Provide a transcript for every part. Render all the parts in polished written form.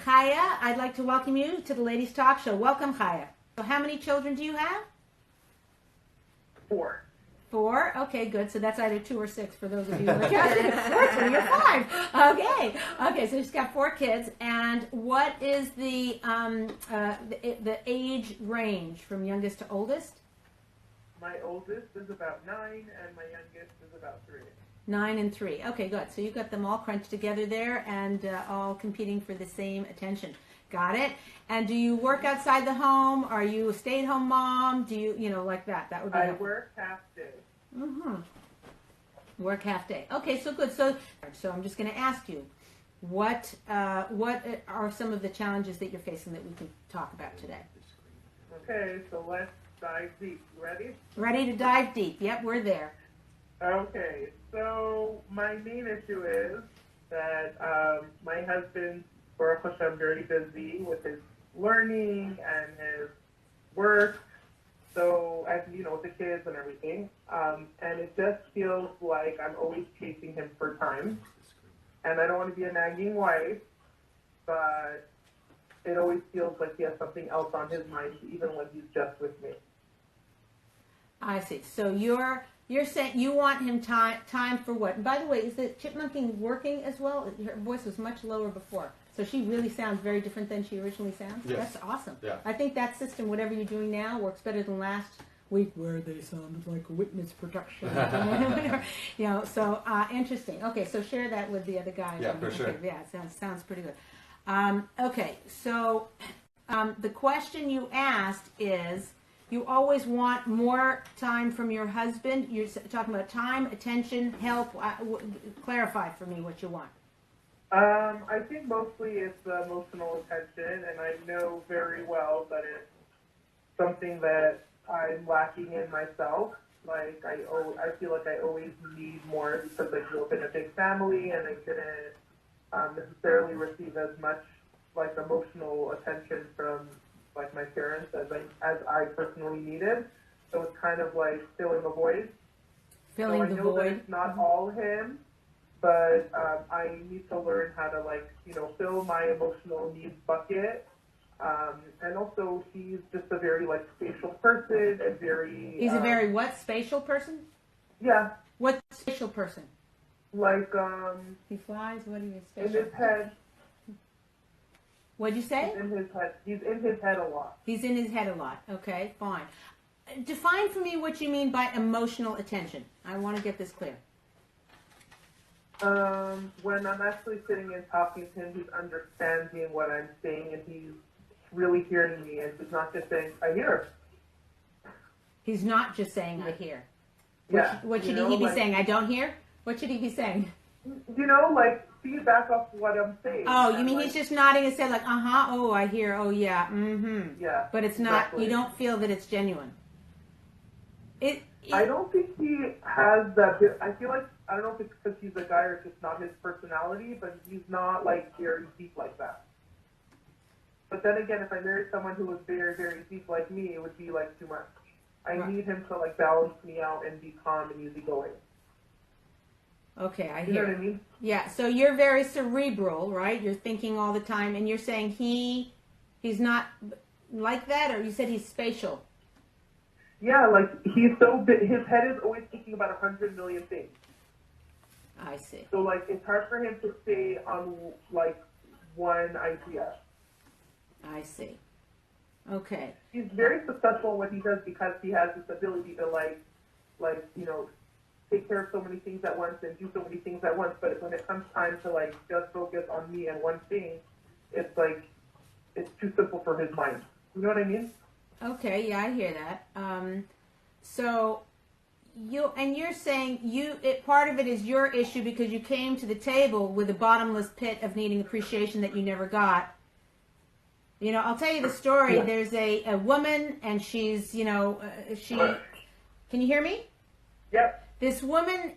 Chaya, I'd like to welcome you to the Ladies Talk Show. Welcome, Chaya. So how many children do you have? 4. 4? Okay, good. So that's either 2 or 6 for those of you who are counting. 4, you're 5. Okay, so she's got 4 kids. And what is the age range from youngest to oldest? My oldest is about 9, and my youngest is about 3. 9 and 3. Okay, good. So you've got them all crunched together there and all competing for the same attention. Got it. And do you work outside the home? Are you a stay-at-home mom? Do you, like that? That would be. I work half day. Mm-hmm. Work half day. Okay, so good. So I'm just going to ask you, what are some of the challenges that you're facing that we can talk about today? Okay, so let's dive deep. You ready? Ready to dive deep. Yep, we're there. Okay, so my main issue is that my husband, Baruch Hashem, very busy with his learning and his work, so as you know, with the kids and everything, and it just feels like I'm always chasing him for time, and I don't want to be a nagging wife, but it always feels like he has something else on his mind, even when he's just with me. I see. So you're saying you want him time for what? And by the way, is the chipmunking working as well? Her voice was much lower before. So she really sounds very different than she originally sounds? Yes. That's awesome. Yeah. I think that system, whatever you're doing now, works better than last week where they sounded like witness protection. So interesting. Okay, so share that with the other guys. Yeah, for sure. Yeah, sounds pretty good. Okay, so the question you asked is, you always want more time from your husband. You're talking about time, attention, help. Clarify for me what you want. I think mostly it's emotional attention, and I know very well that it's something that I'm lacking in myself. Like I feel like I always need more because I grew up in a big family, and I didn't necessarily receive as much like emotional attention from like my parents as I personally needed. So it's kind of like filling the void. Filling the void. That it's not all him, but I need to learn how to fill my emotional needs bucket. And also he's just a very spatial person and very. He's a very what? Spatial person? Yeah. What spatial person? He flies. What are you spatial? In his head. What'd you say? He's in his head. He's in his head a lot. He's in his head a lot. Okay, fine. Define for me what you mean by emotional attention. I want to get this clear. When I'm actually sitting and talking to him, he's understanding what I'm saying, and he's really hearing me, and he's not just saying, I hear. He's not just saying, I hear. Yeah. What should he be saying? I don't hear? What should he be saying? Feedback off what I'm saying. Oh, you mean he's just nodding his head like, uh-huh, oh, I hear, oh, yeah, mm-hmm. Yeah. But it's not, you don't feel that it's genuine. I don't think he has that. I feel like, I don't know if it's because he's a guy or it's just not his personality, but he's not very deep like that. But then again, if I married someone who was very, very deep like me, it would be too much. I need him to balance me out and be calm and easygoing. Okay, I hear. You know what I mean? Yeah, so you're very cerebral, right? You're thinking all the time, and you're saying he's not like that, or you said he's spatial? Yeah, he's so big, his head is always thinking about 100 million things. I see. So it's hard for him to stay on one idea. I see. Okay. He's very successful in what he does because he has this ability to take care of so many things at once and do so many things at once. But when it comes time to just focus on me and one thing, it's it's too simple for his mind. You know what I mean? Okay. Yeah, I hear that. So you're saying part of it is your issue because you came to the table with a bottomless pit of needing appreciation that you never got. I'll tell you the story. Yeah. There's a woman, and she's, can you hear me? Yep. This woman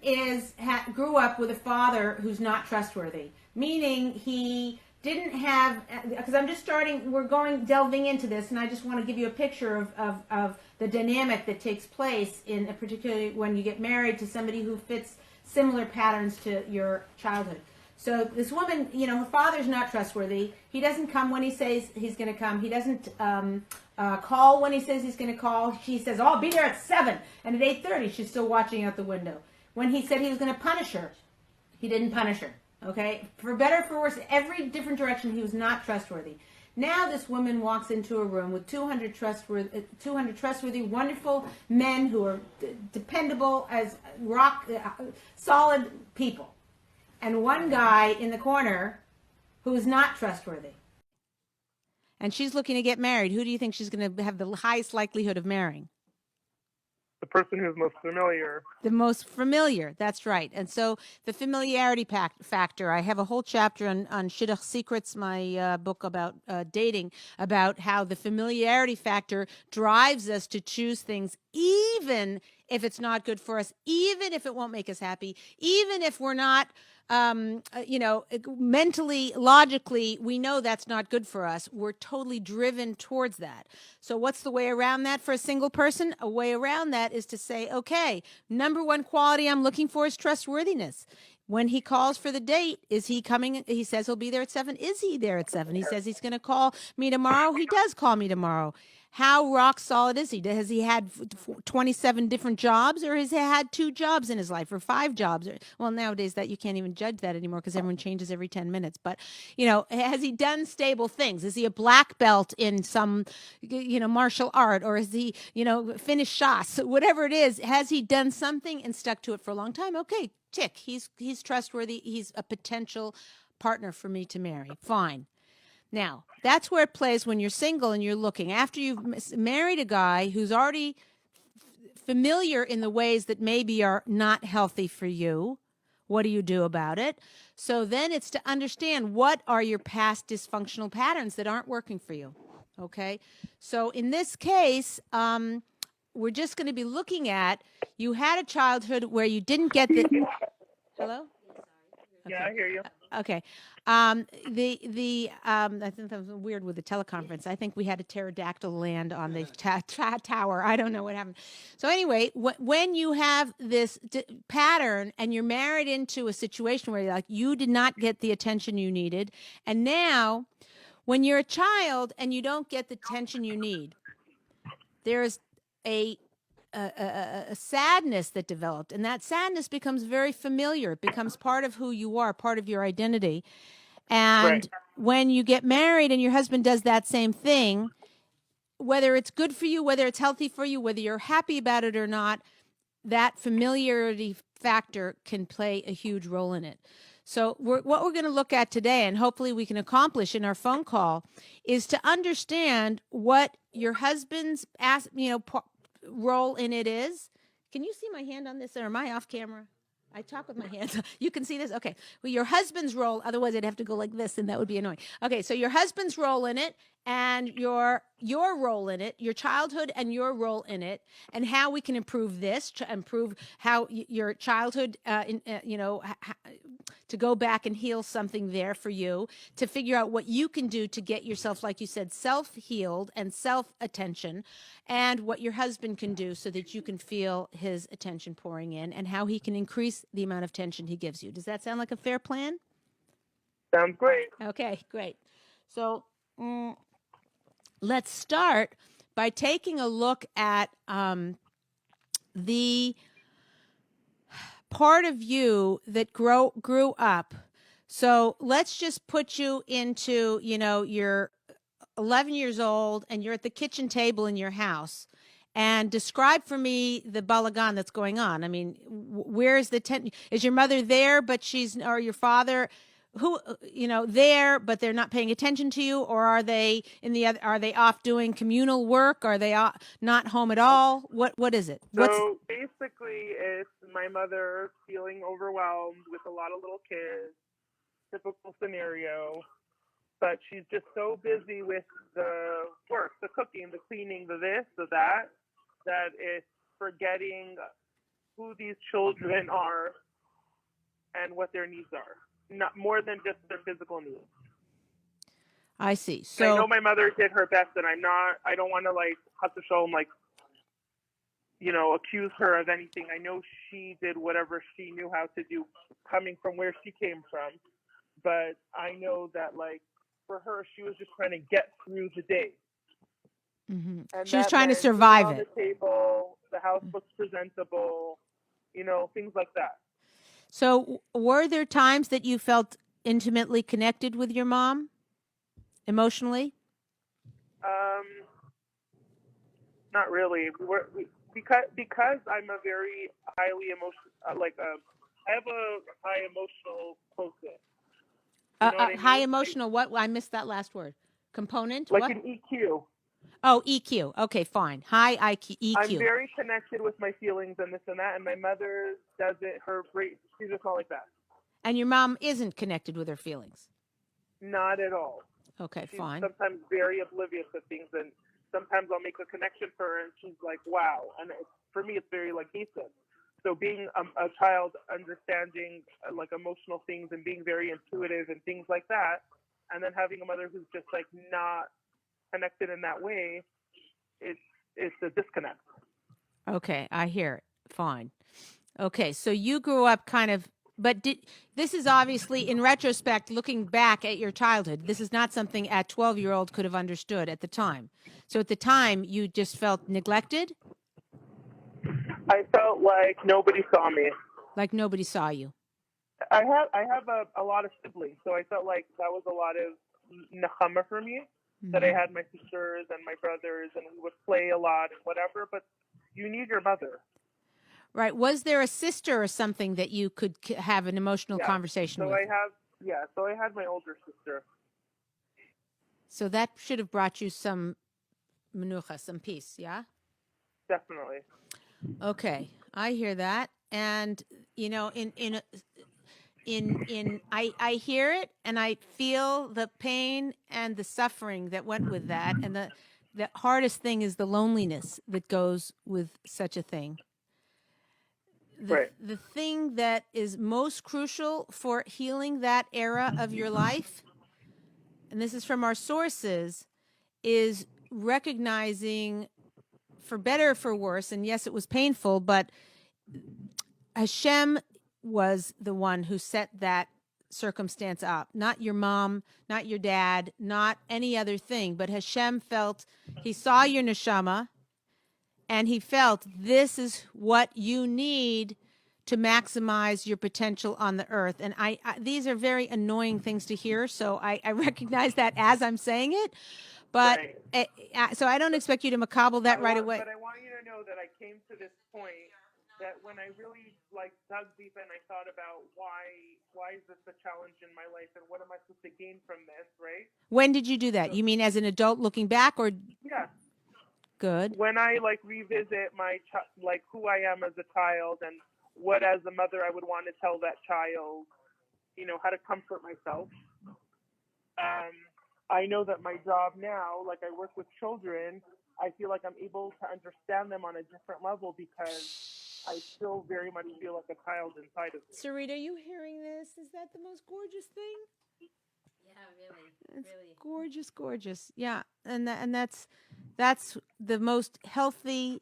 grew up with a father who's not trustworthy, meaning he didn't have, because I'm just delving into this, and I just want to give you a picture of the dynamic that takes place particularly when you get married to somebody who fits similar patterns to your childhood. So this woman, her father's not trustworthy. He doesn't come when he says he's going to come. He doesn't call when he says he's going to call. She says, "Oh, I'll be there at 7." And at 8:30, she's still watching out the window. When he said he was going to punish her, he didn't punish her. Okay? For better or for worse, every different direction, he was not trustworthy. Now this woman walks into a room with 200 trustworthy, wonderful men who are dependable as rock, solid people. And one guy in the corner who is not trustworthy. And she's looking to get married. Who do you think she's going to have the highest likelihood of marrying? The person who's most familiar. The most familiar, that's right. And so the familiarity factor, I have a whole chapter on Shidduch Secrets, my book about dating, about how the familiarity factor drives us to choose things even if it's not good for us, even if it won't make us happy, even if we're not, mentally, logically, we know that's not good for us. We're totally driven towards that. So what's the way around that for a single person? A way around that is to say, okay, number one quality I'm looking for is trustworthiness. When he calls for the date, is he coming? He says he'll be there at 7. Is he there at 7? He says he's going to call me tomorrow. He does call me tomorrow. How rock solid is he? Has he had 27 different jobs, or has he had 2 jobs in his life, or 5 jobs? Well, nowadays that you can't even judge that anymore because everyone changes every 10 minutes. But, has he done stable things? Is he a black belt in some, martial art, or is he, finished shots? Whatever it is, has he done something and stuck to it for a long time? Okay, tick. He's trustworthy. He's a potential partner for me to marry. Fine. Now, that's where it plays when you're single and you're looking. After you've married a guy who's already familiar in the ways that maybe are not healthy for you, what do you do about it? So then it's to understand what are your past dysfunctional patterns that aren't working for you. Okay? So in this case, we're just going to be looking at, you had a childhood where you didn't get the... Hello? Okay. Yeah, I hear you. Okay. I think that was weird with the teleconference. I think we had a pterodactyl land on the tower. I don't know what happened. So anyway, when you have this pattern and you're married into a situation where you did not get the attention you needed, and now when you're a child and you don't get the attention you need, there's a sadness that developed, and that sadness becomes very familiar. It becomes part of who you are, part of your identity. And Right. when you get married and your husband does that same thing, whether it's good for you, whether it's healthy for you, whether you're happy about it or not, that familiarity factor can play a huge role in it. So what we're going to look at today, and hopefully we can accomplish in our phone call, is to understand what your husband's role in it is. Can you see my hand on this, or am I off camera? I talk with my hands. You can see this? Okay. Well, your husband's role, otherwise I'd have to go like this, and that would be annoying. Okay, so your husband's role in it, and your role in it, your childhood and your role in it, and how we can improve this, to improve how your childhood, to go back and heal something there for you, to figure out what you can do to get yourself, like you said, self-healed and self-attention, and what your husband can do so that you can feel his attention pouring in, and how he can increase the amount of attention he gives you. Does that sound like a fair plan? Sounds great. Okay, great. So let's start by taking a look at the part of you that grew up. So let's just put you into, you're 11 years old and you're at the kitchen table in your house, and describe for me the balagan that's going on. I mean, where is the is your mother there, but or your father, who, there, but they're not paying attention to you? Or are they are they off doing communal work? Are they not home at all? What is it? So basically, it's my mother feeling overwhelmed with a lot of little kids, typical scenario, but she's just so busy with the work, the cooking, the cleaning, the this, the that it's forgetting who these children are and what their needs are. Not more than just their physical needs. I see. So I know my mother did her best, and I don't want to have to show them accuse her of anything. I know she did whatever she knew how to do, coming from where she came from. but I know that, like, for her, she was just trying to get through the day. Mm-hmm. And She was that trying to meant food survive on it. the table, the house looks presentable, things like that. So, were there times that you felt intimately connected with your mom emotionally? Um, Not really. Because I'm a very highly emotional, I have a high emotional quotient. You know what I High mean? emotional, what? I missed that last word. Component? Like What? an EQ. Oh, EQ. Okay, fine. High IQ, I'm EQ. very connected with my feelings and this and that, and my mother doesn't. She's just not like that. And your mom isn't connected with her feelings. Not at all. Okay, She's fine. sometimes very oblivious to things, and sometimes I'll make a connection for her, and she's like, "Wow!" And for me, it's very like decent. So being a child, understanding like emotional things and being very intuitive and things like that, and then having a mother who's just like not connected in that way, it's a disconnect. Okay, I hear it. Fine. Okay, so you grew up kind of, but this is obviously in retrospect, looking back at your childhood, this is not something a 12-year-old could have understood at the time. So at the time, you just felt neglected, I felt like nobody saw me. like nobody saw you. I have a lot of siblings, so I felt like that was a lot of nechama for me. That I Mm-hmm. had my sisters and my brothers, and we would play a lot and whatever. But you need your mother. Right. Was there a sister or something that you could have an emotional Yeah. conversation So with? So I had my older sister. So that should have brought you some menucha, some peace, yeah? Definitely. Okay, I hear that. And I hear it and I feel the pain and the suffering that went with that, and the hardest thing is the loneliness that goes with such a thing. Right. The thing that is most crucial for healing that era of your life, and this is from our sources, is recognizing, for better or for worse, and yes, it was painful, but Hashem was the one who set that circumstance up, not your mom, not your dad, not any other thing, but Hashem felt, he saw your neshama and he felt this is what you need to maximize your potential on the earth. And these are very annoying things to hear, so I recognize that as I'm saying it, but Right. so I don't expect you to makabel that right away. But I want you to know that I came to this point that when I really like dug deep and I thought about why is this a challenge in my life and what am I supposed to gain from this, right? When did you do that? So You mean as an adult looking back, or yeah, good? when I like revisit like who I am as a child and what as a mother I would want to tell that child, how to comfort myself. Um, I know that my job now, like I work with children, I feel like I'm able to understand them on a different level because I still very much feel like a child inside of me. Sarita, are you hearing this? Is that the most gorgeous thing? Yeah, really, It's really. gorgeous, gorgeous. Yeah, and that's the most healthy,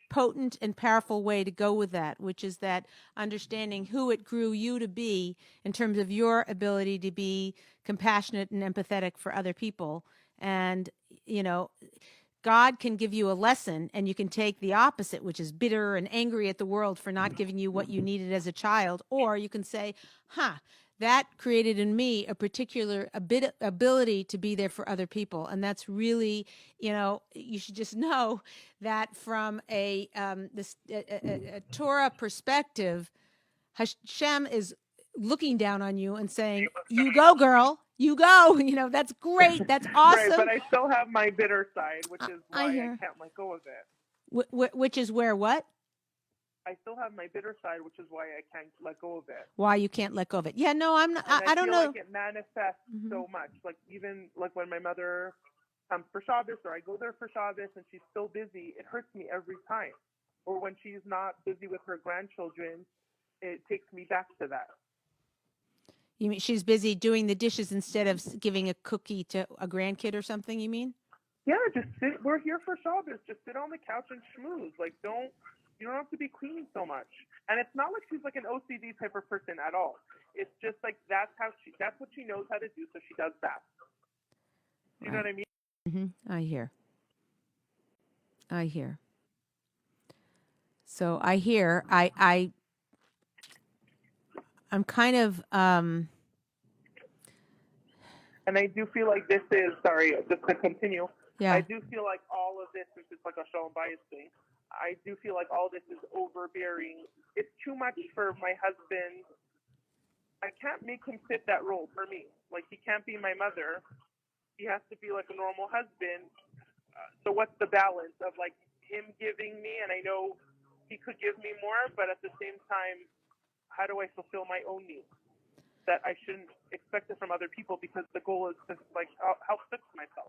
potent, and powerful way to go with that, which is that understanding who it grew you to be in terms of your ability to be compassionate and empathetic for other people. And you know, God can give you a lesson, and you can take the opposite, which is bitter and angry at the world for not giving you what you needed as a child. Or you can say, huh, that created in me a particular ability to be there for other people. And that's really, you should just know that from a Torah perspective, Hashem is looking down on you and saying, "You go, girl. You go." That's great. That's Right, awesome. but I still have my bitter side, which is I why I hear. can't let go of it. Which is where what? I still have my bitter side, which is why I can't let go of it. Why you can't let go of it? Yeah, no, I'm not. And I I don't feel know. like it manifests so much. Like even like when my mother comes for Shabbos or I go there for Shabbos and she's still busy, it hurts me every time. Or when she's not busy with her grandchildren, it takes me back to that. You mean she's busy doing the dishes instead of giving a cookie to a grandkid or something? You mean? Yeah, just sit. We're here for Shabbos. Just sit on the couch and schmooze. Like, don't You don't have to be cleaning so much. And it's not like she's like an OCD type of person at all. It's just like that's what she knows how to do, so she does that. You know what I mean? I hear. So I hear. I'm kind of. And I do feel like this is, sorry, just to continue, Yeah. I do feel like all of this, since it's like a show and bias thing, I do feel like all this is overbearing. It's too much for my husband. I can't make him fit that role for me. Like, he can't be my mother. He has to be like a normal husband. So what's the balance of like him giving me, and I know he could give me more, but at the same time, how do I fulfill my own needs? That I shouldn't expect it from other people, because the goal is to like help fix myself.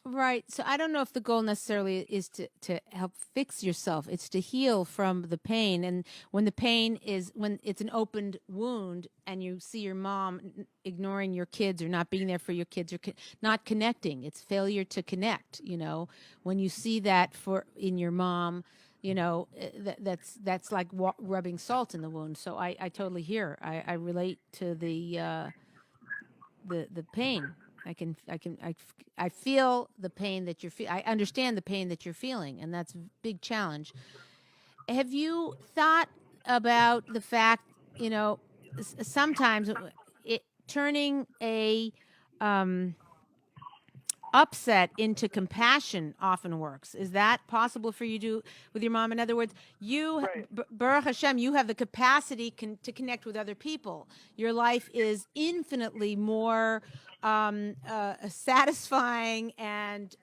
Right. So I don't know if the goal necessarily is to help fix yourself. It's to heal from the pain. And when the pain is, when it's an opened wound and you see your mom ignoring your kids or not being there for your kids or not connecting, it's failure to connect. You know, when you see that in your mom, you know, that's like rubbing salt in the wound. So I totally hear. I relate to the pain. I feel the pain that you're I understand the pain that you're feeling, and that's a big challenge. Have you thought about the fact, you know, sometimes turning a upset into compassion often works. Is that possible for you to do with your mom? In other words, you, Right. Baruch Hashem, you have the capacity to connect with other people. Your life is infinitely more satisfying and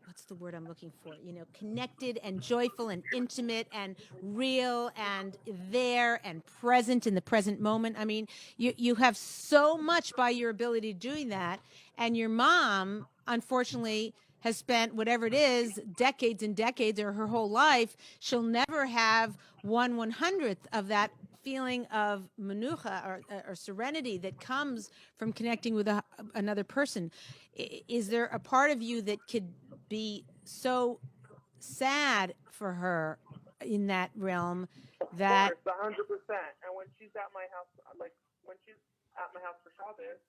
what's the word I'm looking for? You know, connected and joyful and intimate and real and there and present in the present moment. I mean, you have so much by your ability doing that. And your mom, unfortunately, has spent whatever it is, decades and decades or her whole life. She'll never have 1/100th of that feeling of menucha or serenity that comes from connecting with another person. Is there a part of you that could be so sad for her in that realm that Of course, 100%. And when she's at my house, like when she's at my house for Shabbos,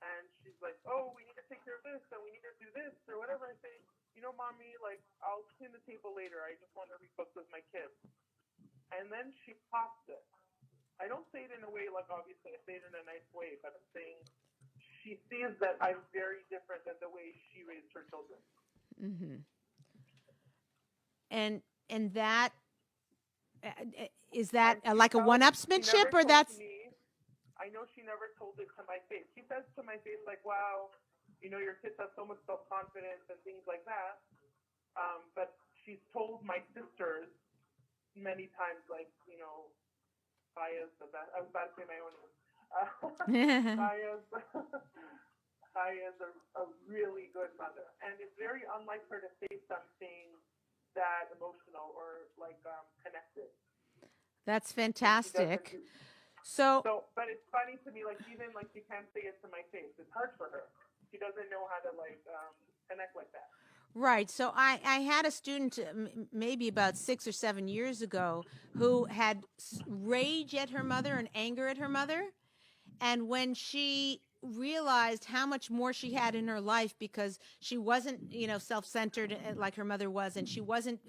and she's like, "Oh, we need to take care of this, and we need to do this, or whatever," I say, "You know, mommy, like I'll clean the table later. I just want to read books with my kids." And then she pops it. I don't say it in a way like, obviously I say it in a nice way, but I'm saying she sees that I'm very different than the way she raised her children. and that is that And like a one-upsmanship or that's me, I know she never told it to my face. She says to my face like, "Wow, you know, your kids have so much self-confidence," and things like that. But she's told my sisters many times, like, you know, Chaya's the best. I was about to say my own name. Chaya's a really good mother, and it's very unlike her to say something that emotional or like connected. That's fantastic. So, but it's funny to me, like even like she can't say it to my face. It's hard for her. She doesn't know how to like connect like that. right. So I had a student maybe about 6 or 7 years ago who had rage at her mother and anger at her mother. And when she realized how much more she had in her life because she wasn't, you know, self-centered like her mother was, and she wasn't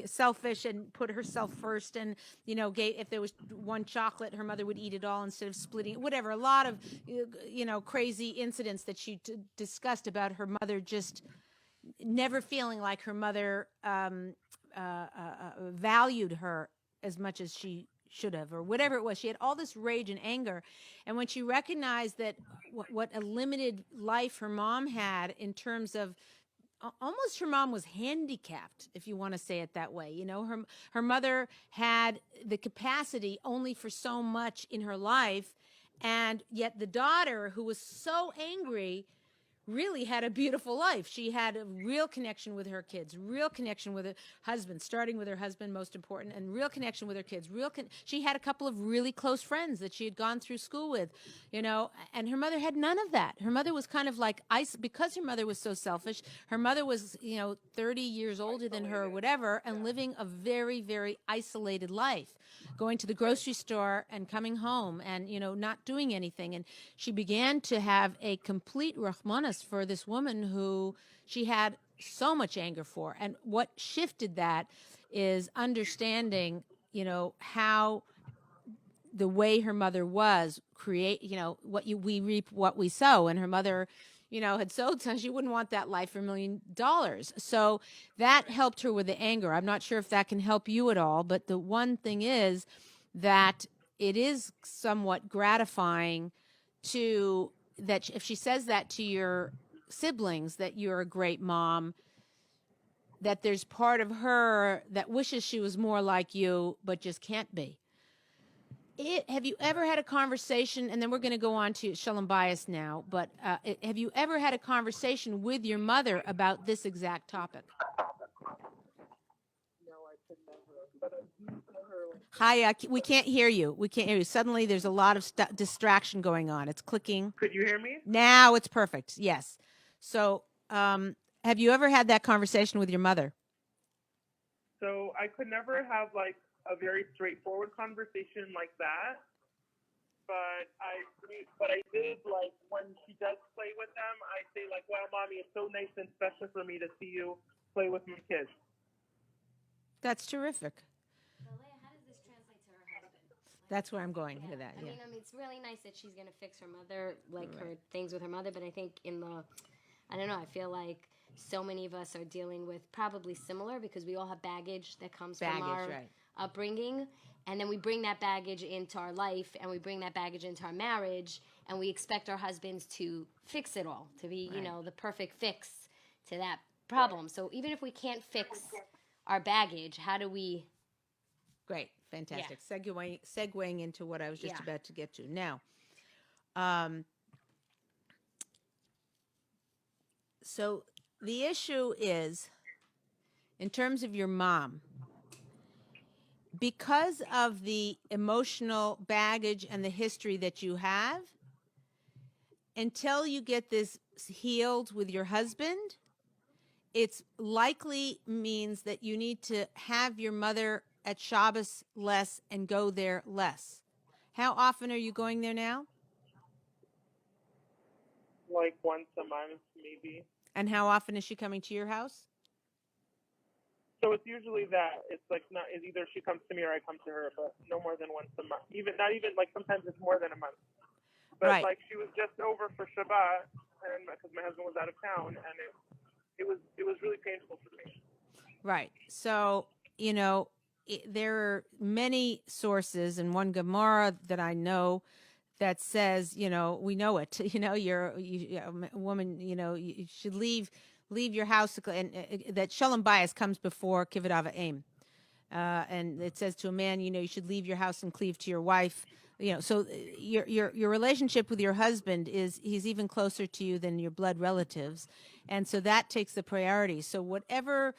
selfish and put herself first, and, you know, if there was one chocolate, her mother would eat it all instead of splitting it, whatever. A lot of, you know, crazy incidents that she discussed about her mother just never feeling like her mother valued her as much as she should have, or whatever it was. She had all this rage and anger. And when she recognized that what a limited life her mom had in terms of almost her mom was handicapped, if you want to say it that way. You know, her mother had the capacity only for so much in her life. And yet the daughter, who was so angry, really had a beautiful life. She had a real connection with her kids, real connection with her husband, starting with her husband, most important, and real connection with her kids. She had a couple of really close friends that she had gone through school with, and her mother had none of that. Her mother was kind of like because her mother was so selfish. Her mother was, 30 years older than her or whatever, and living a very, very isolated life, going to the grocery store and coming home and, not doing anything. And she began to have a complete rahmanas for this woman who she had so much anger for. And what shifted that is understanding, how the way her mother was we reap what we sow. And her mother, had sowed, so she wouldn't want that life for $1 million. So that helped her with the anger. I'm not sure if that can help you at all, but the one thing is that it is somewhat gratifying that if she says that to your siblings, that you're a great mom, that there's part of her that wishes she was more like you, but just can't be. Have you ever had a conversation, and then we're going to go on to Shalom Bias now, but have you ever had a conversation with your mother about this exact topic? No, I could never. But I do tell her. Chaya, we can't hear you. We can't hear you. Suddenly there's a lot of distraction going on. It's clicking. Could you hear me? Now it's perfect. Yes. So have you ever had that conversation with your mother? So I could never have like a very straightforward conversation like that. But I did, like, when she does play with them, I say, like, wow, Mommy, it's so nice and special for me to see you play with my kids. That's terrific. So, Leah, how does this translate to her husband? That's where I'm going to that. I mean, it's really nice that she's going to fix her mother, her things with her mother, but I think I don't know, I feel like so many of us are dealing with probably similar, because we all have baggage that comes from our upbringing, and then we bring that baggage into our life, and we bring that baggage into our marriage, and we expect our husbands to fix it all, to be, the perfect fix to that problem. So even if we can't fix our baggage, how do we... Great. Fantastic. Yeah. Segueing into what I was just about to get to. Now, so the issue is, in terms of your mom, because of the emotional baggage and the history that you have, until you get this healed with your husband, it's likely means that you need to have your mother at Shabbos less and go there less. How often are you going there now? Like once a month, maybe. And how often is she coming to your house? So it's usually that. It's like it's either she comes to me or I come to her, but no more than once a month. Not even like sometimes it's more than a month. But like she was just over for Shabbat, and because my husband was out of town, and it was really painful for me. Right. So there are many sources, and one Gemara that I know that says, we know it. You're a woman. You should leave your house, and that Shalom Bias comes before Kibbud Av V'Em. And it says to a man, you should leave your house and cleave to your wife. So your relationship with your husband he's even closer to you than your blood relatives, and so that takes the priority. So whatever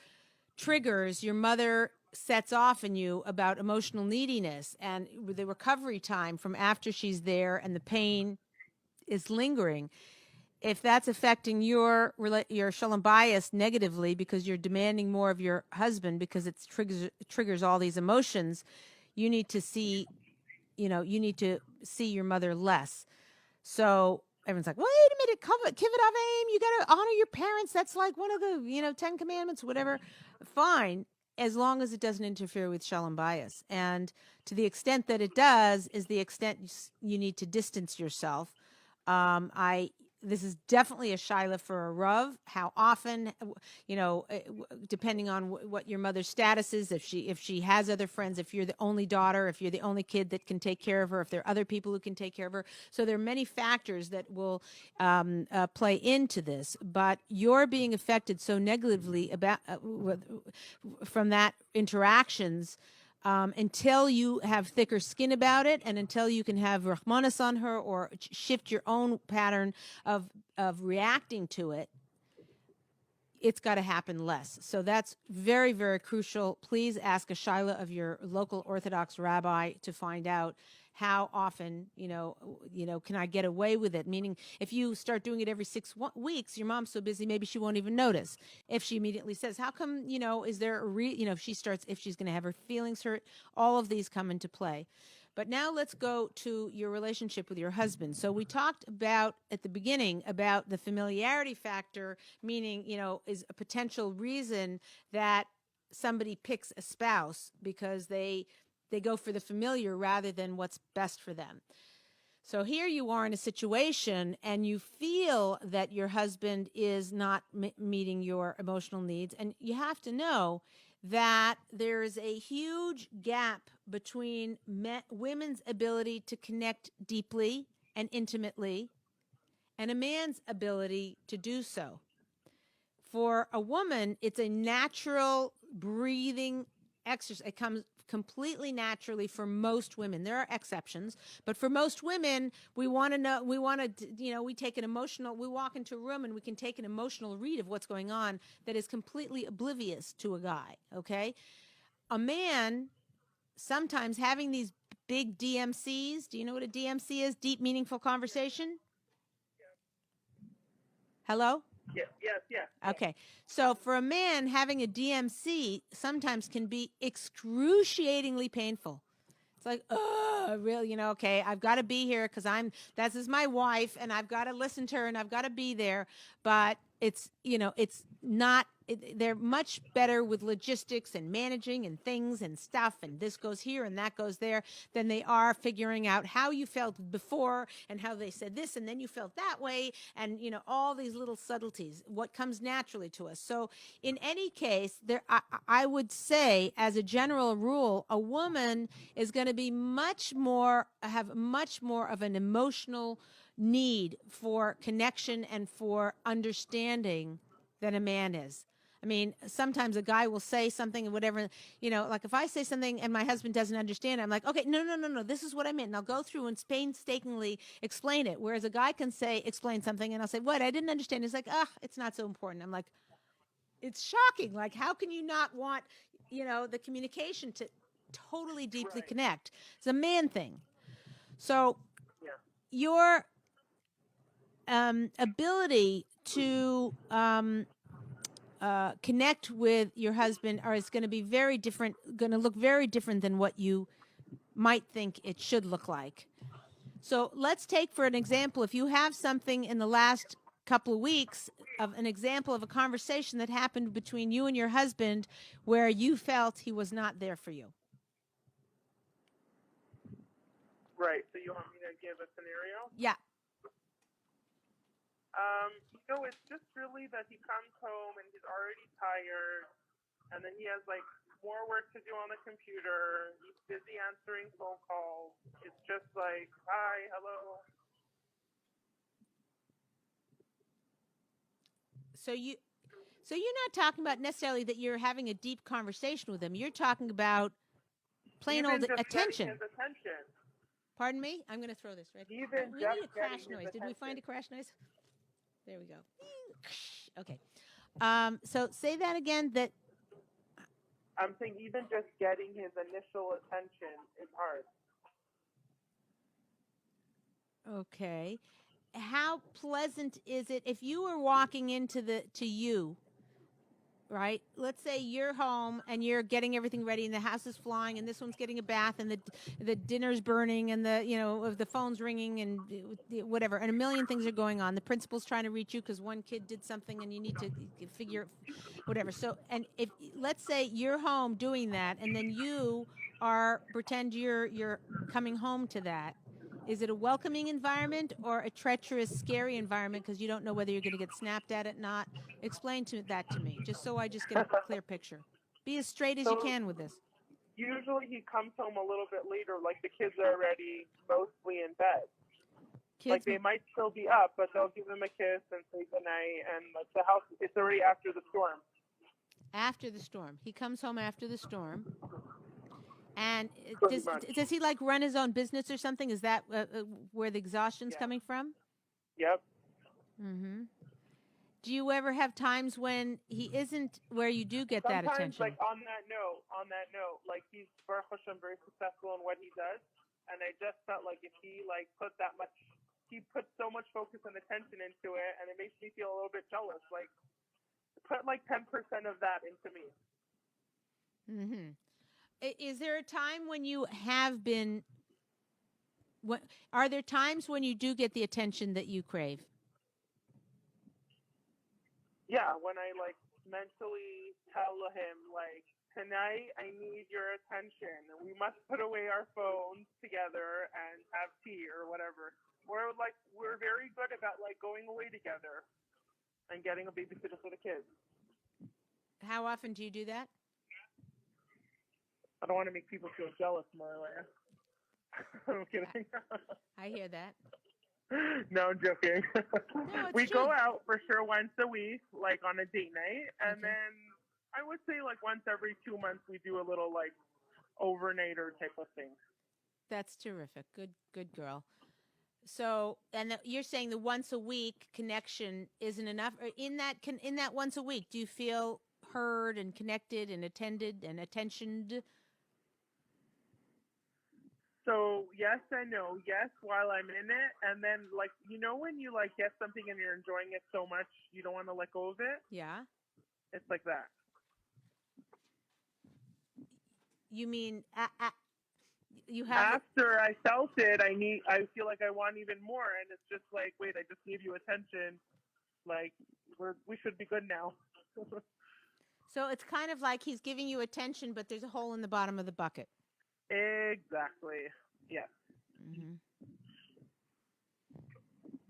triggers your mother sets off in you about emotional neediness and the recovery time from after she's there, and the pain is lingering, if that's affecting your Shalom Bias negatively because you're demanding more of your husband because it triggers all these emotions, you need to see your mother less. So everyone's like, wait a minute, Kibbud Av V'Em, you got to honor your parents. That's like one of the 10 commandments, whatever. Fine, as long as it doesn't interfere with Shalom Bias. And to the extent that it does is the extent you need to distance yourself. This is definitely a shaila for a Rav. How often, depending on what your mother's status is, if she has other friends, if you're the only daughter, if you're the only kid that can take care of her, if there are other people who can take care of her. So there are many factors that will play into this. But you're being affected so negatively from that interactions. until you have thicker skin about it, and until you can have Rahmanas on her or shift your own pattern of reacting to it, it's got to happen less. So that's very, very crucial. Please ask a shaila of your local Orthodox rabbi to find out how often, can I get away with it? Meaning, if you start doing it every 6 weeks, your mom's so busy, maybe she won't even notice. If she immediately says, how come, is there if she's going to have her feelings hurt, all of these come into play. But now let's go to your relationship with your husband. So we talked about at the beginning about the familiarity factor, meaning, is a potential reason that somebody picks a spouse because they go for the familiar rather than what's best for them. So here you are in a situation and you feel that your husband is not meeting your emotional needs. And you have to know that there's a huge gap between women's ability to connect deeply and intimately and a man's ability to do so. For a woman, it's a natural breathing exercise. It comes completely naturally for most women. There are exceptions, but for most women, we want to know, we take an emotional, we walk into a room and we can take an emotional read of what's going on that is completely oblivious to a guy, okay? A man, sometimes having these big DMCs, do you know what a DMC is? Deep, meaningful conversation? Hello? Yes. Okay. So for a man, having a DMC sometimes can be excruciatingly painful. It's like, oh, really, okay, I've got to be here because this is my wife and I've got to listen to her and I've got to be there. But it's not, they're much better with logistics and managing and things and stuff. And this goes here and that goes there than they are figuring out how you felt before and how they said this and then you felt that way. And, all these little subtleties, what comes naturally to us. So in any case, I would say as a general rule, a woman is going to be have much more of an emotional need for connection and for understanding than a man is. I mean, sometimes a guy will say something and whatever, like if I say something and my husband doesn't understand, I'm like, okay, no, this is what I meant. And I'll go through and painstakingly explain it. Whereas a guy can explain something and I'll say, what? I didn't understand. He's like, it's not so important. I'm like, it's shocking. Like, how can you not want, the communication to totally deeply connect? It's a man thing. So your ability to connect with your husband is going to be very different, going to look very different than what you might think it should look like. So let's take for an example, if you have something in the last couple of weeks of an example of a conversation that happened between you and your husband where you felt he was not there for you. Right. So you want me to give a scenario? Yeah. It's just really that he comes home and he's already tired, and then he has more work to do on the computer. He's busy answering phone calls. It's just like, hi, hello. So you're not talking about necessarily that you're having a deep conversation with him. You're talking about plain old attention. His attention. Pardon me? I'm going to throw this right. We need a crash noise. Did we find a crash noise? There we go. Okay. So say that again. That I'm saying even just getting his initial attention is hard. Okay. How pleasant is it if you were walking into to you, right? Let's say you're home and you're getting everything ready and the house is flying and this one's getting a bath and the dinner's burning and the phone's ringing and whatever, and a million things are going on. The principal's trying to reach you because one kid did something and you need to figure whatever. So, and if let's say you're home doing that and then you pretend you're coming home to that. Is it a welcoming environment or a treacherous, scary environment because you don't know whether you're going to get snapped at it or not? Explain that to me, just so I just get a clear picture. Be as straight as you can with this. Usually he comes home a little bit later, like the kids are already mostly in bed. They might still be up, but they'll give him a kiss and say goodnight, and the house, it's already after the storm. After the storm. He comes home after the storm. And Pretty much. does he like run his own business or something? Is that where the exhaustion's Yeah. coming from? Yep. Mm-hmm. Do you ever have times when he isn't, where you do get that Sometimes, attention? like on that note, like he's Baruch Hashem very successful in what he does, and I just felt like if he like he put so much focus and attention into it, and it makes me feel a little bit jealous. Like put like 10% of that into me. Mm-hmm. Is there a time when you have been? Are there times when you do get the attention that you crave? Yeah, when I like mentally tell him like tonight I need your attention. We must put away our phones together and have tea or whatever. We're very good about like going away together and getting a babysitter for the kids. How often do you do that? I don't want to make people feel jealous, Marla. I'm kidding. I hear that. No, I'm joking. No, it's we true. go out for sure once a week, like on a date night, and Okay. then I would say like once every 2 months we do a little like overnighter type of thing. That's terrific. Good girl. So, and you're saying the once a week connection isn't enough. Or in that once a week, do you feel heard and connected and attended and attentioned? So yes and no. Yes, while I'm in it, and then like when you like get something and you're enjoying it so much you don't want to let go of it. Yeah. It's like that. You mean you have After I felt it, I feel like I want even more, and it's just like, wait, I just gave you attention. Like we should be good now. So it's kind of like he's giving you attention, but there's a hole in the bottom of the bucket. Exactly. Yes. Mhm.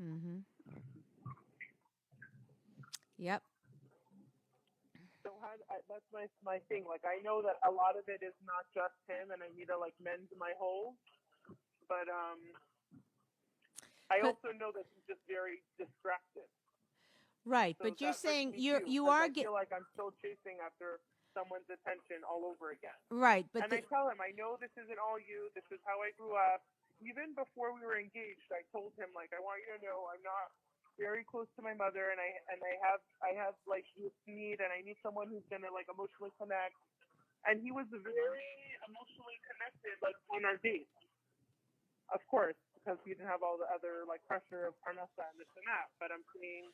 Mhm. Yep. So that's my thing. Like I know that a lot of it is not just him, and I need to like mend my holes. But I also know that he's just very distracted. Right, So but you're that hurts saying me you too, are I feel like I'm still chasing after someone's attention all over again. right, but And I tell him, I know this isn't all you. This is how I grew up. Even before we were engaged, I told him like, I want you to know I'm not very close to my mother, and I have like this need, and I need someone who's gonna like emotionally connect. And he was very emotionally connected, like on our dates, of course, because we didn't have all the other like pressure of Parnassa and this and that. But I'm saying,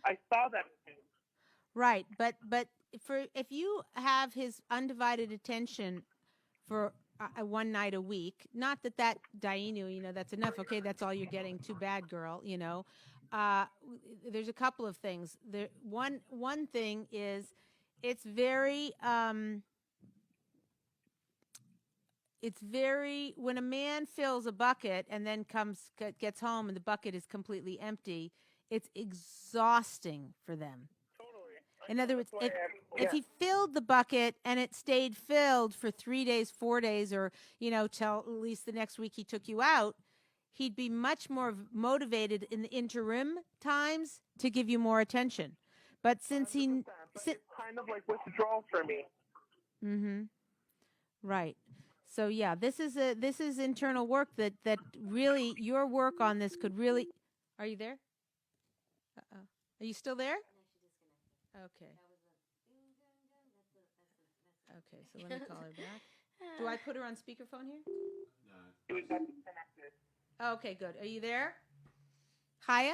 I saw that in him. right, but if you have his undivided attention for one night a week, not that Dainu, that's enough. Okay, that's all you're getting. Too bad, girl. There's a couple of things. One thing is, it's very when a man fills a bucket and then gets home and the bucket is completely empty, it's exhausting for them. Totally. In other words, if he filled the bucket and it stayed filled for 3 days, 4 days, or till at least the next week he took you out, he'd be much more motivated in the interim times to give you more attention. But since it's kind of like withdrawal for me. Mm-hmm. Right. So yeah, this is internal work that really, your work on this could really. Are you there? Uh-oh. Are you still there? Okay. Okay, so let me call her back. Do I put her on speakerphone here? It was disconnected. Okay, good. Are you there? Chaya?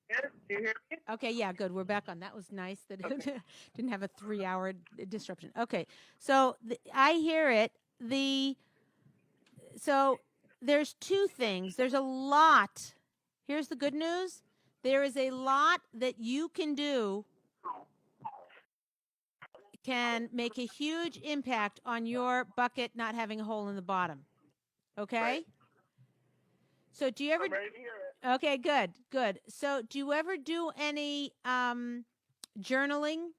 Yes, do you hear me? Okay, yeah, good. We're back on. That was nice that it didn't have a 3-hour disruption. Okay, so I hear it. So there's two things. There's a lot. Here's the good news. There is a lot that you can do, can make a huge impact on your bucket not having a hole in the bottom. Okay? Right. So do you ever... I'm ready to hear it. Okay, good. So do you ever do any journaling?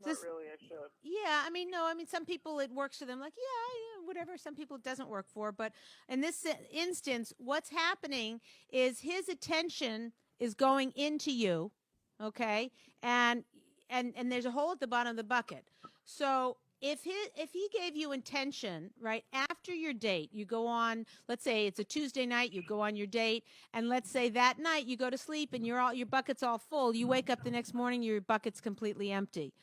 Not really, I should. Yeah, some people it works for them, like, whatever. Some people it doesn't work for. But in this instance, what's happening is his attention is going into you, okay? And and there's a hole at the bottom of the bucket. So if he gave you intention, right, after your date, you go on, let's say it's a Tuesday night, you go on your date, and let's say that night you go to sleep and your bucket's all full. You wake up the next morning, your bucket's completely empty.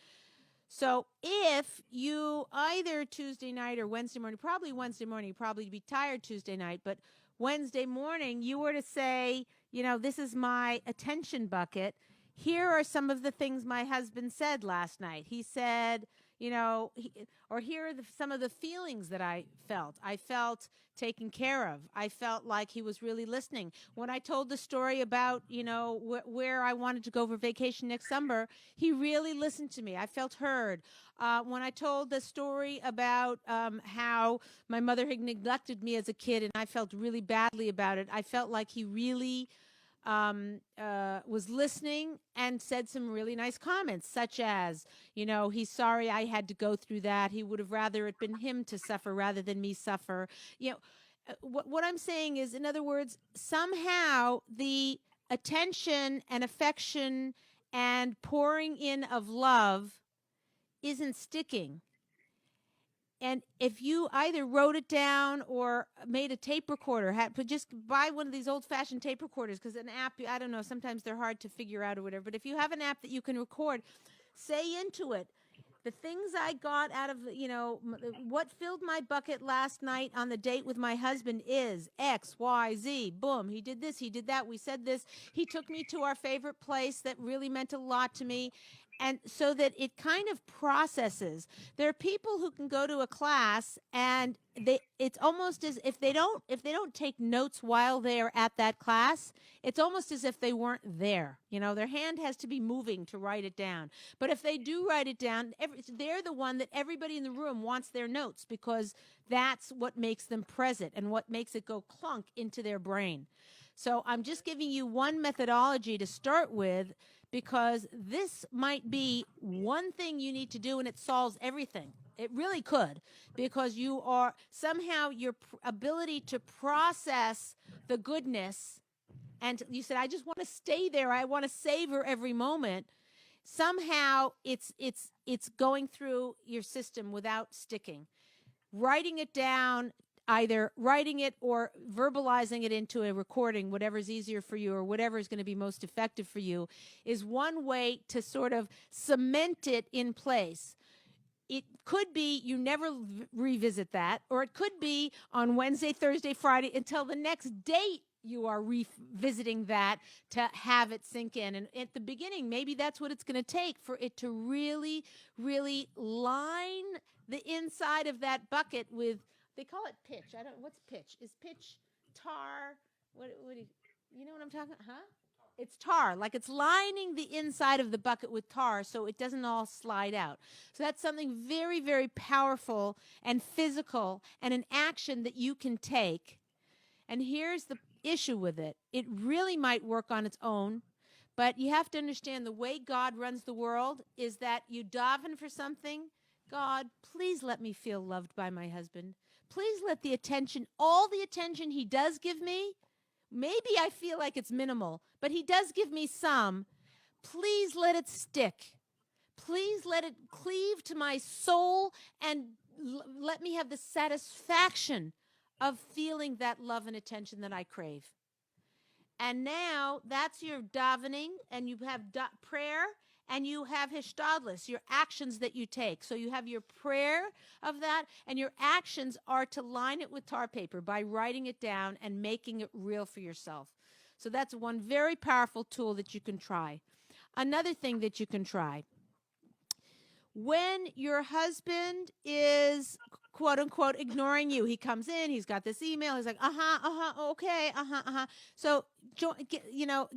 So if you either Tuesday night or Wednesday morning, probably Wednesday morning, you'd probably be tired Tuesday night, but Wednesday morning you were to say, this is my attention bucket. Here are some of the things my husband said last night. He said, or here are some of the feelings that I felt. I felt taken care of. I felt like he was really listening. When I told the story about, where I wanted to go for vacation next summer, he really listened to me. I felt heard. When I told the story about how my mother had neglected me as a kid and I felt really badly about it, I felt like he really was listening and said some really nice comments, such as, he's sorry I had to go through that. He would have rather it been him to suffer rather than me suffer. What I'm saying is, in other words, somehow the attention and affection and pouring in of love isn't sticking. And if you either wrote it down or made a tape recorder, just buy one of these old-fashioned tape recorders, because an app, I don't know, sometimes they're hard to figure out or whatever. But if you have an app that you can record, say into it, the things I got out of, what filled my bucket last night on the date with my husband is X, Y, Z. Boom. He did this. He did that. We said this. He took me to our favorite place that really meant a lot to me. And so that it kind of processes. There are people who can go to a class and it's almost as if they don't take notes while they're at that class, it's almost as if they weren't there. Their hand has to be moving to write it down. But if they do write it down, they're the one that everybody in the room wants their notes, because that's what makes them present and what makes it go clunk into their brain. So I'm just giving you one methodology to start with, because this might be one thing you need to do and it solves everything. It really could, because you are somehow your ability to process the goodness, and you said, I just want to stay there. I want to savor every moment. Somehow it's going through your system without sticking. Writing it down, either writing it or verbalizing it into a recording, whatever's easier for you or whatever is going to be most effective for you, is one way to sort of cement it in place. It could be you never revisit that, or it could be on Wednesday, Thursday, Friday until the next date you are revisiting that to have it sink in. And at the beginning, maybe that's what it's going to take for it to really, really line the inside of that bucket with, they call it pitch. What's pitch? Is pitch tar? What do you know what I'm talking about? Huh? It's tar. Like it's lining the inside of the bucket with tar so it doesn't all slide out. So that's something very, very powerful and physical and an action that you can take. And here's the issue with it. It really might work on its own, but you have to understand the way God runs the world is that you daven for something. God, please let me feel loved by my husband. Please let the attention, all the attention he does give me, maybe I feel like it's minimal, but he does give me some. Please let it stick. Please let it cleave to my soul and let me have the satisfaction of feeling that love and attention that I crave. And now that's your davening, and you have prayer, and you have hishtadlus, your actions that you take. So you have your prayer of that, and your actions are to line it with tar paper by writing it down and making it real for yourself. So that's one very powerful tool that you can try. Another thing that you can try, when your husband is quote unquote ignoring you, he comes in, he's got this email, he's like, okay, So,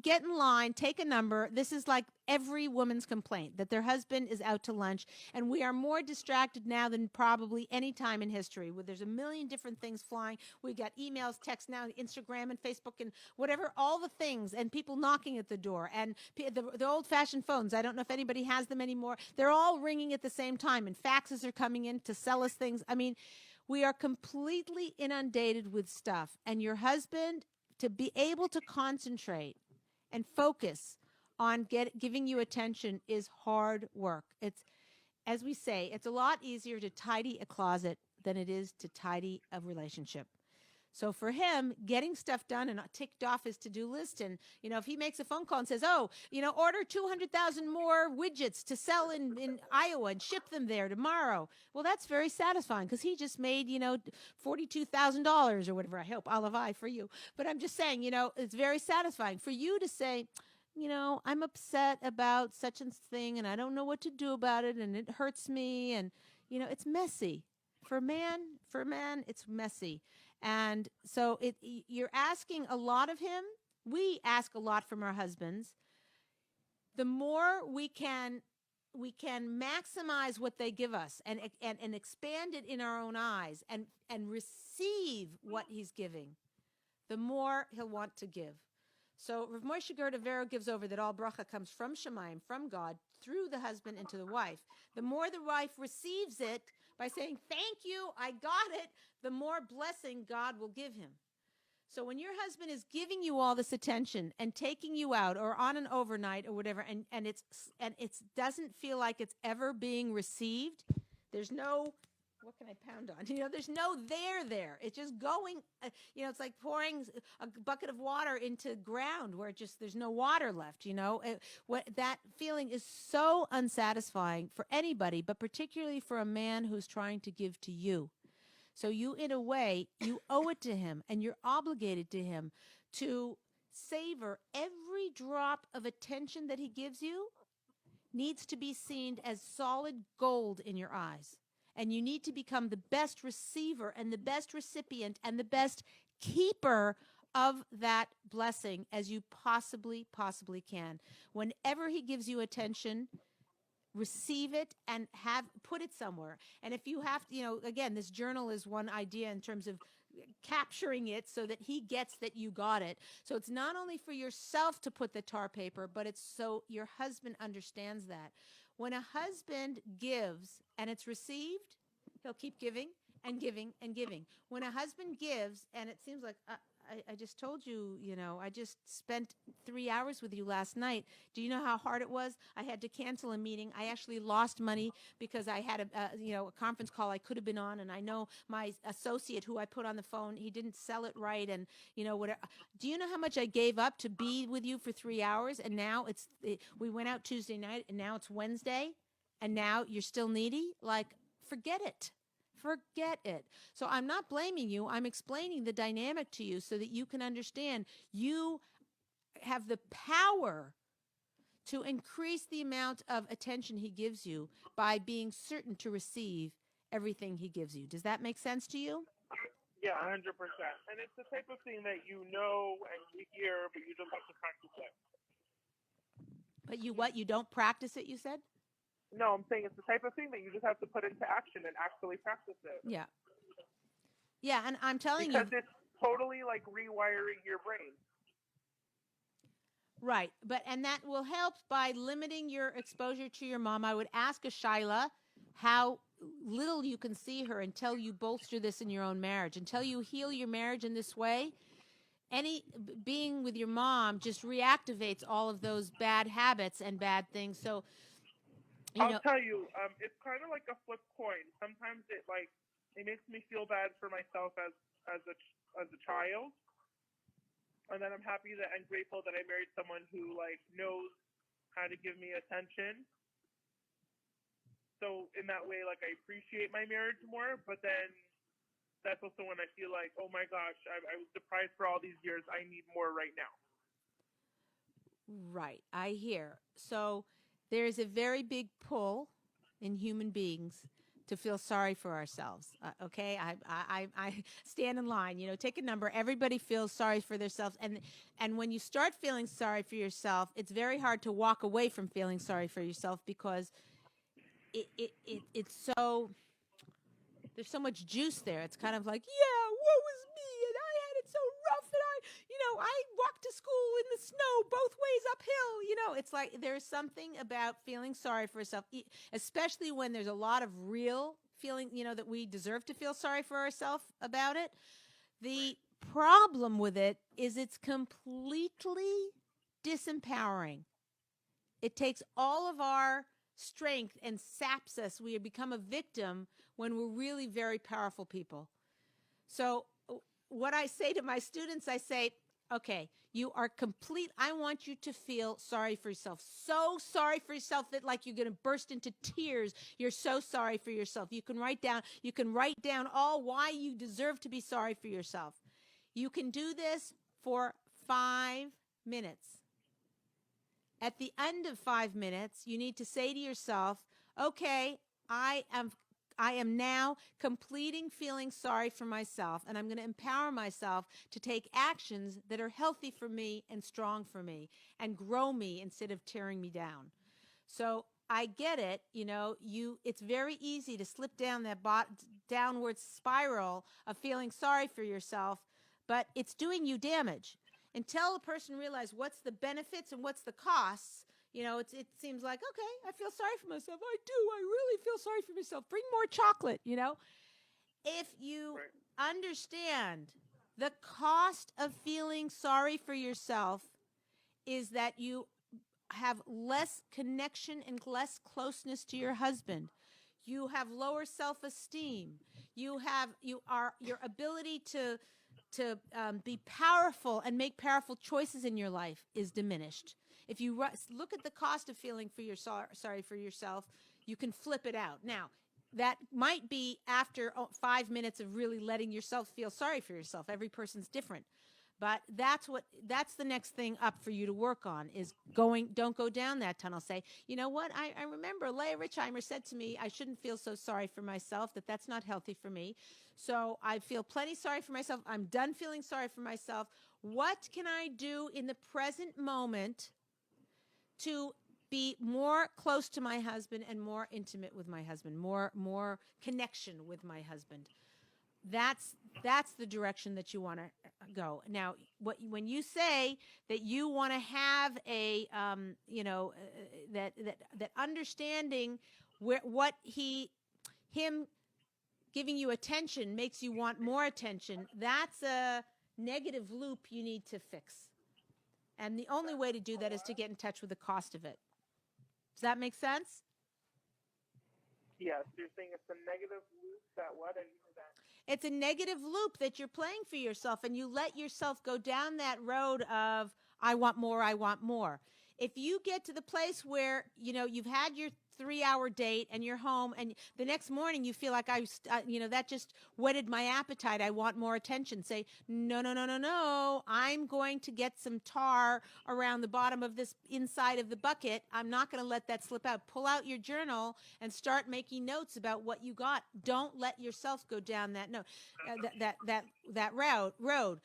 get in line, take a number. This is like every woman's complaint, that their husband is out to lunch. And we are more distracted now than probably any time in history, where there's a million different things flying. We got emails, texts now, Instagram and Facebook and whatever, all the things, and people knocking at the door, and the old-fashioned phones. I don't know if anybody has them anymore. They're all ringing at the same time, and faxes are coming in to sell us things. I mean, we are completely inundated with stuff. And your husband, to be able to concentrate and focus on giving you attention is hard work. It's, as we say, it's a lot easier to tidy a closet than it is to tidy a relationship. So for him, getting stuff done and ticked off his to-do list, and if he makes a phone call and says, "Oh, order 200,000 more widgets to sell in Iowa and ship them there tomorrow," well, that's very satisfying because he just made $42,000 or whatever. I hope olive eye for you, but I'm just saying, it's very satisfying for you to say, I'm upset about such and thing, and I don't know what to do about it, and it hurts me, and it's messy. For a man, it's messy. And so you're asking a lot of him. We ask a lot from our husbands. The more we can maximize what they give us and expand it in our own eyes and receive what he's giving, the more he'll want to give. So Rav Moshe Gerda Vero gives over that all bracha comes from Shemayim, from God, through the husband into the wife. The more the wife receives it by saying, "Thank you, I got it," the more blessing God will give him. So when your husband is giving you all this attention and taking you out or on an overnight or whatever, and it doesn't feel like it's ever being received, there's no, what can I pound on? There's no there. It's just going, it's like pouring a bucket of water into ground where there's no water left, that feeling is so unsatisfying for anybody, but particularly for a man who's trying to give to you. So you, in a way, you owe it to him and you're obligated to him to savor every drop of attention that he gives you needs to be seen as solid gold in your eyes. And you need to become the best receiver and the best recipient and the best keeper of that blessing as you possibly can. Whenever he gives you attention, receive it and put it somewhere. And if you have to, again, this journal is one idea in terms of capturing it so that he gets that you got it. So it's not only for yourself to put the tar paper, but it's so your husband understands that. When a husband gives and it's received, he'll keep giving and giving and giving. When a husband gives, and it seems like, I just told you, I just spent 3 hours with you last night. Do you know how hard it was? I had to cancel a meeting. I actually lost money because I had a conference call I could have been on, and I know my associate who I put on the phone, he didn't sell it right, and whatever. Do you know how much I gave up to be with you for 3 hours? And now we went out Tuesday night, and now it's Wednesday, and now you're still needy? Like, forget it. Forget it. So I'm not blaming you. I'm explaining the dynamic to you so that you can understand you have the power to increase the amount of attention he gives you by being certain to receive everything he gives you. Does that make sense to you? Yeah, 100%. And it's the type of thing that you know and you hear, but you just have to practice it. But you don't practice it, you said? No, I'm saying it's the type of thing that you just have to put into action and actually practice it. Yeah. Yeah, and I'm telling because you. Because it's totally like rewiring your brain. Right. And that will help by limiting your exposure to your mom. I would ask a Shaila how little you can see her until you bolster this in your own marriage, until you heal your marriage in this way. Being with your mom just reactivates all of those bad habits and bad things. So, I'll tell you, it's kind of like a flip coin. Sometimes it makes me feel bad for myself as a child, and then I'm happy that and grateful that I married someone who knows how to give me attention. So in that way, I appreciate my marriage more. But then that's also when I feel like, oh my gosh, I was deprived for all these years. I need more right now. Right, I hear. So there's a very big pull in human beings to feel sorry for ourselves. Okay, I stand in line. Take a number. Everybody feels sorry for themselves, and when you start feeling sorry for yourself, it's very hard to walk away from feeling sorry for yourself because it's so. There's so much juice there. It's kind of like, yeah, woe is me, and I had it so rough, and I walked to school in the snow both ways uphill. It's like there's something about feeling sorry for yourself, especially when there's a lot of real feeling, that we deserve to feel sorry for ourselves about it. The problem with it is it's completely disempowering. It takes all of our strength and saps us. We become a victim when we're really very powerful people. So what I say to my students, I say, okay, you are complete. I want you to feel sorry for yourself. So sorry for yourself that like you're going to burst into tears. You're so sorry for yourself. You can write down all why you deserve to be sorry for yourself. You can do this for 5 minutes. At the end of 5 minutes, you need to say to yourself, okay, I am now completing feeling sorry for myself, and I'm going to empower myself to take actions that are healthy for me and strong for me and grow me instead of tearing me down. So I get it. It's very easy to slip down that downward spiral of feeling sorry for yourself, but it's doing you damage. Until a person realizes what's the benefits and what's the costs, it seems like, okay, I feel sorry for myself. I do. I really feel sorry for myself. Bring more chocolate, If you understand the cost of feeling sorry for yourself is that you have less connection and less closeness to your husband. You have lower self-esteem. Your ability to be powerful and make powerful choices in your life is diminished. If you look at the cost of feeling sorry for yourself, you can flip it out. Now, that might be after 5 minutes of really letting yourself feel sorry for yourself. Every person's different. But that's the next thing up for you to work on is don't go down that tunnel. Say, you know what? I remember Leah Richheimer said to me, I shouldn't feel so sorry for myself, that's not healthy for me. So I feel plenty sorry for myself. I'm done feeling sorry for myself. What can I do in the present moment to be more close to my husband and more intimate with my husband, more connection with my husband? That's the direction that you want to go. Now, when you say that you want to have a that understanding him giving you attention makes you want more attention, that's a negative loop you need to fix. And the only way to do that is to get in touch with the cost of it. Does that make sense? Yes, you're saying it's a negative loop that what? I didn't know that. It's a negative loop that you're playing for yourself, and you let yourself go down that road of, I want more, I want more. If you get to the place where, you've had your 3-hour date and you're home and the next morning you feel like that just whetted my appetite. I want more attention. Say, no, no, no, no, no. I'm going to get some tar around the bottom of this inside of the bucket. I'm not going to let that slip out. Pull out your journal and start making notes about what you got. Don't let yourself go down that road.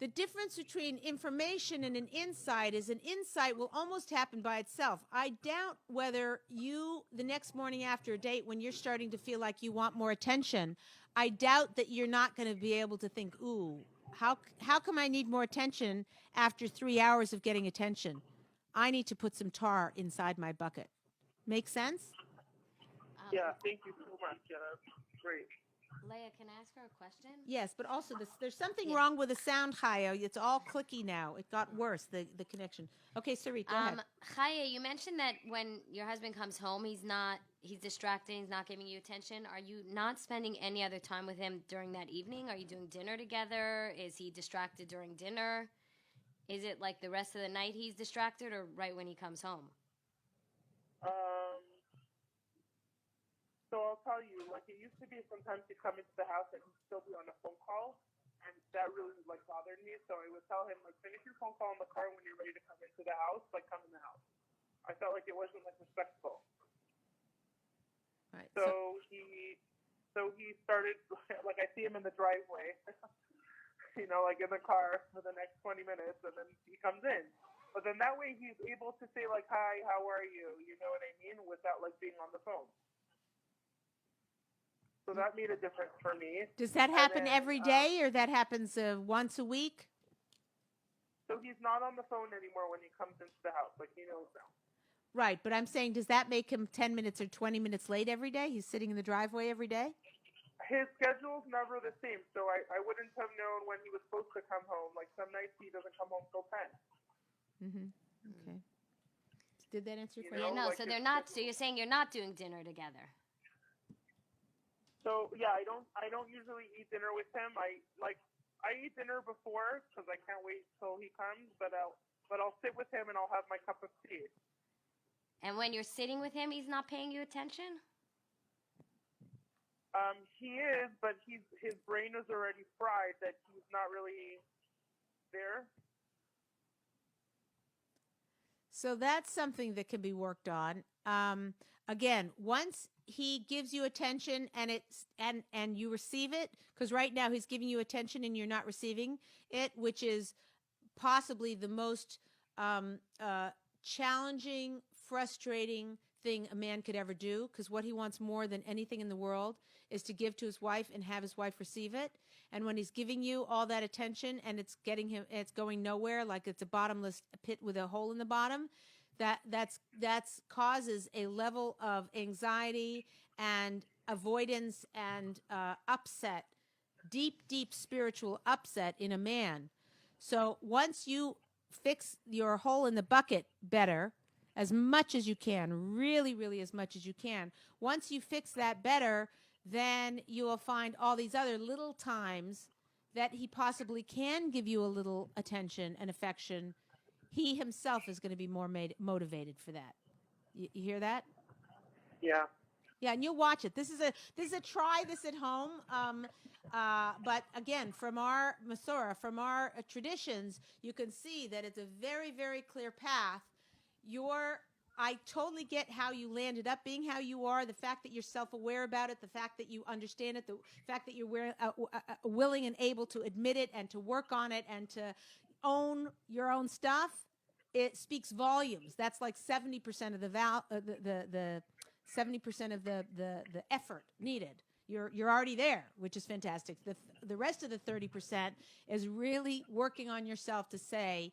The difference between information and an insight is an insight will almost happen by itself. I doubt whether the next morning after a date, when you're starting to feel like you want more attention, I doubt that you're not going to be able to think, ooh, how come I need more attention after 3 hours of getting attention? I need to put some tar inside my bucket. Make sense? Yeah, thank you so much. Yeah, that's great. Leah, can I ask her a question? Yes, but also there's something wrong with the sound, Chaya. It's all clicky now. It got worse, the connection. Okay, Sarit, go ahead. Chaya, you mentioned that when your husband comes home, he's distracting, he's not giving you attention. Are you not spending any other time with him during that evening? Are you doing dinner together? Is he distracted during dinner? Is it like the rest of the night he's distracted, or right when he comes home? So I'll tell you, like, it used to be sometimes he'd come into the house and he'd still be on a phone call, and that really, like, bothered me. So I would tell him, like, finish your phone call in the car when you're ready to come into the house, like, come in the house. I felt like it wasn't, like, respectful. Right. So he started, like, I see him in the driveway, like, in the car for the next 20 minutes, and then he comes in. But then that way he's able to say, like, hi, how are you? You know what I mean? Without, like, being on the phone. So that made a difference for me. Does that happen every day, or that happens once a week? So he's not on the phone anymore when he comes into the house. Like, he knows now. Right, but I'm saying, does that make him 10 minutes or 20 minutes late every day? He's sitting in the driveway every day? His schedule's never the same, so I wouldn't have known when he was supposed to come home. Like, some nights he doesn't come home till 10. Mm-hmm. Okay. Did that answer your You question? Yeah, know, no. like So it's they're not. just, So you're saying you're not doing dinner together. so yeah, I don't usually eat dinner with him. I eat dinner before because I can't wait till he comes, but I'll sit with him and I'll have my cup of tea. And when you're sitting with him, he's not paying you attention. He is, but his brain is already fried that he's not really there. So that's something that can be worked on. Again, once he gives you attention and you receive it, because right now he's giving you attention and you're not receiving it, which is possibly the most challenging, frustrating thing a man could ever do, because what he wants more than anything in the world is to give to his wife and have his wife receive it. And when he's giving you all that attention and it's going nowhere, like it's a bottomless pit with a hole in the bottom, that's causes a level of anxiety and avoidance and upset, deep spiritual upset in a man. So once you fix your hole in the bucket better, as much as you can, really as much as you can, once you fix that better, then you will find all these other little times that he possibly can give you a little attention and affection. He himself is going to be more motivated for that. You hear that? Yeah. Yeah, and you'll watch it. This is a try this at home. But again, from our Masorah, from our traditions, you can see that it's a very clear path. I totally get how you landed up being how you are. The fact that you're self-aware about it, the fact that you understand it, the fact that you're willing and able to admit it and to work on it and to own your own stuff. It speaks volumes. That's like 70% of the 70% of the effort needed. You're already there, which is fantastic. The rest of the 30% is really working on yourself to say,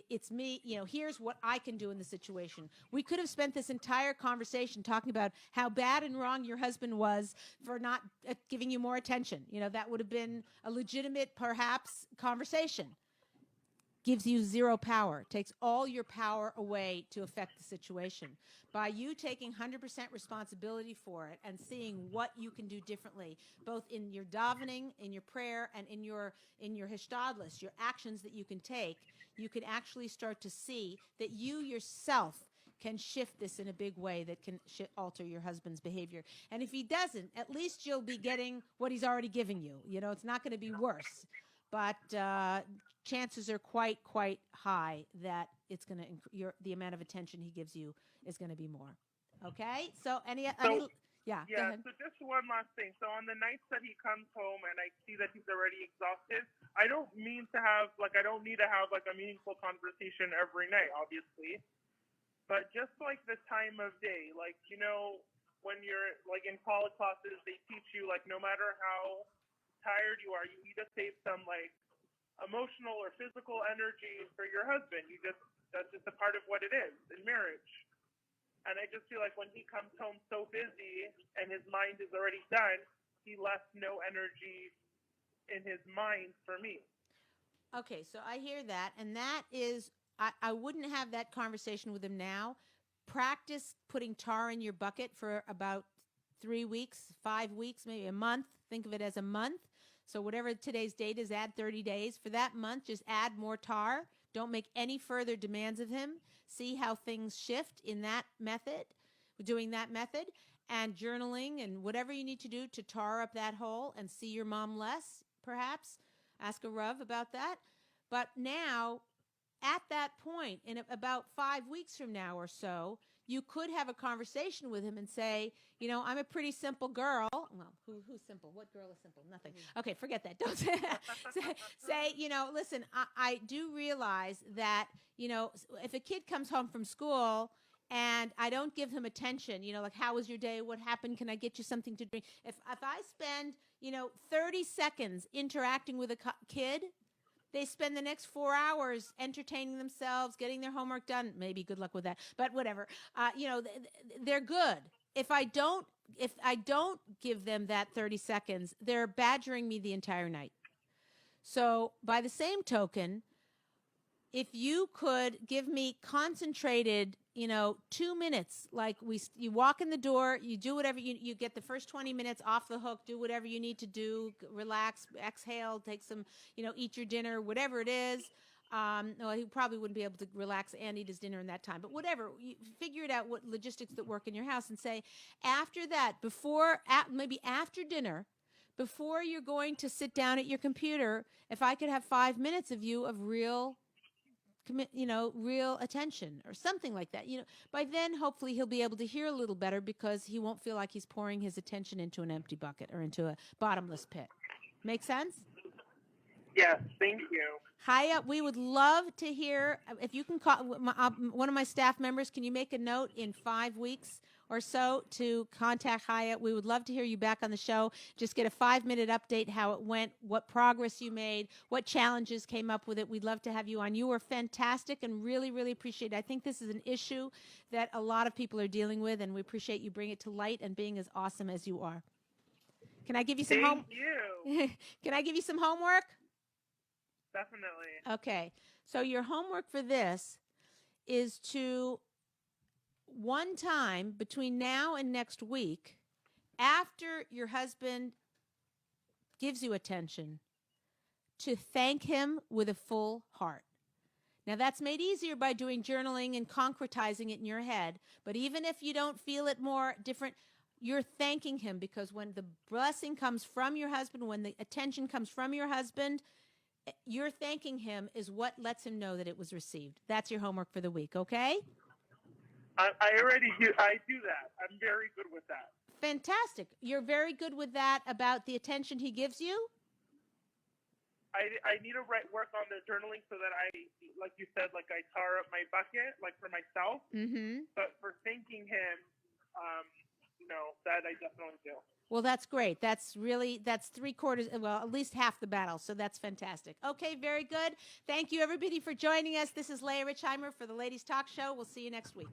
it's me, here's what I can do in the situation. We could have spent this entire conversation talking about how bad and wrong your husband was for not giving you more attention. That would have been a legitimate, perhaps, conversation. Gives you zero power, takes all your power away to affect the situation. By you taking 100% responsibility for it and seeing what you can do differently, both in your davening, in your prayer, and in your hishtadlus, your actions that you can take, you can actually start to see that you yourself can shift this in a big way that can alter your husband's behavior. And if he doesn't, at least you'll be getting what he's already giving you. It's not going to be worse. But chances are quite high that it's going to the amount of attention he gives you is going to be more. Okay? So yeah, go ahead. So just one last thing. So on the nights that he comes home and I see that he's already exhausted, I don't need to have a meaningful conversation every night, obviously. But just like the time of day, when you're in college classes, they teach you no matter how tired you are, you need to save some emotional or physical energy for your husband. That's just a part of what it is in marriage. And I just feel like when he comes home so busy and his mind is already done, he left no energy in his mind for me. Okay, so I hear that, and that is, I wouldn't have that conversation with him now. Practice putting tar in your bucket for about 3 weeks, 5 weeks, maybe a month. Think of it as a month. So whatever today's date is, add 30 days. For that month, just add more tar. Don't make any further demands of him. See how things shift in that method, doing that method, and journaling and whatever you need to do to tar up that hole and see your mom less, perhaps. Ask a Rav about that. But now, at that point, in about 5 weeks from now or so, you could have a conversation with him and say, I'm a pretty simple girl. Well, who's simple? What girl is simple? Nothing. Okay, forget that. Don't say that. say, listen, I do realize that, if a kid comes home from school and I don't give him attention, how was your day? What happened? Can I get you something to drink? If I spend, 30 seconds interacting with a kid, they spend the next 4 hours entertaining themselves, getting their homework done. Maybe good luck with that, but whatever. They're good. If I don't give them that 30 seconds, they're badgering me the entire night. So by the same token, if you could give me concentrated, 2 minutes, like you walk in the door, you do whatever you get the first 20 minutes off the hook, do whatever you need to do, relax, exhale, take some, eat your dinner, whatever it is. No, he probably wouldn't be able to relax and eat his dinner in that time, but whatever, you figure it out, what logistics that work in your house, and say, after that, maybe after dinner, before you're going to sit down at your computer, if I could have 5 minutes of you of real real attention or something like that. By then, hopefully he'll be able to hear a little better because he won't feel like he's pouring his attention into an empty bucket or into a bottomless pit. Make sense? Yes, thank you. Chaya, we would love to hear if you can call one of my staff members. Can you make a note in 5 weeks or so to contact Chaya? We would love to hear you back on the show. Just get a 5-minute update, how it went, what progress you made, what challenges came up with it. We'd love to have you on. You were fantastic and really, really appreciate it. I think this is an issue that a lot of people are dealing with, and we appreciate you bringing it to light and being as awesome as you are. Can I give you some Thank you. Can I give you some homework? Definitely. Okay. So your homework for this is to one time between now and next week, after your husband gives you attention, to thank him with a full heart. Now, that's made easier by doing journaling and concretizing it in your head. But even if you don't feel it more different, you're thanking him, because when the blessing comes from your husband, when the attention comes from your husband, you're thanking him is what lets him know that it was received. That's your homework for the week, okay? I already do. I do that. I'm very good with that. Fantastic. You're very good with that about the attention he gives you? I need to work on the journaling so that I, like you said, like I tar up my bucket, like for myself. Mm-hmm. But for thanking him, that I definitely do. Well, that's great. That's 3/4, well, at least half the battle. So that's fantastic. Okay, very good. Thank you, everybody, for joining us. This is Leah Richheimer for the Ladies Talk Show. We'll see you next week.